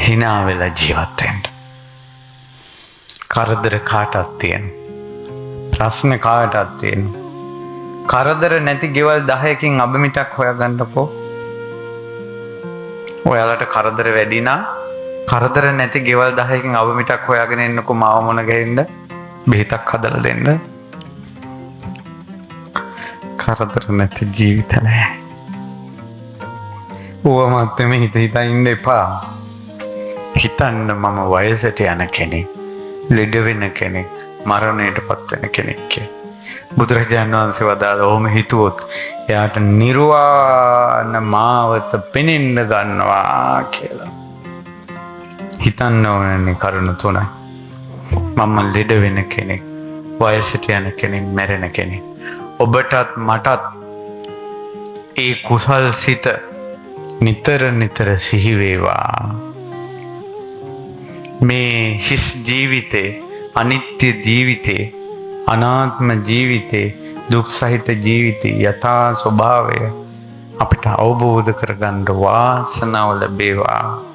hina වෙලා ජීවත් වෙන්න. කරදර කාටවත් තියෙන. ප්‍රශ්න කාටවත් තියෙන. කරදර නැති ගෙවල් 10කින් අබමිටක් හොයාගන්නකෝ. ඔයාලට කරදර වැඩි නම් කරදර නැති ගෙවල් 10කින් අබමිටක් හොයාගෙන එන්නකෝ මාව මොන ගෙන්න බෙහෙතක් හදලා දෙන්න. කරදර නැති ජීවිත නැහැ. ඕවමත් මේ හිතා ඉන්න එපා. හිතන්න මම වයසට යන කෙනෙක්, ලෙඩ වෙන කෙනෙක්, මරණයටපත් වෙන කෙනෙක් කියලා. බුදුරජාණන් වහන්සේ වදාළ ඕම හිතුවොත් එයාට නිර්වාණ මාවත පෙනෙන්න ගන්නවා කියලා. හිතන්න ඕනනේ කරුණු තුනයි. මම ලෙඩ වෙන කෙනෙක්, වයසට යන කෙනෙක්, මැරෙන කෙනෙක්. ඔබටත් මටත් ඒ කුසල් සිත නිතර නිතර සිහි වේවා. මේ හිස් ජීවිතේ, අනිත්‍ය ජීවිතේ, අනාත්ම ජීවිතේ, දුක් සහිත ජීවිතේ යථා ස්වභාවය අපිට අවබෝධ කරගන්න වාසනාව ලැබේවා.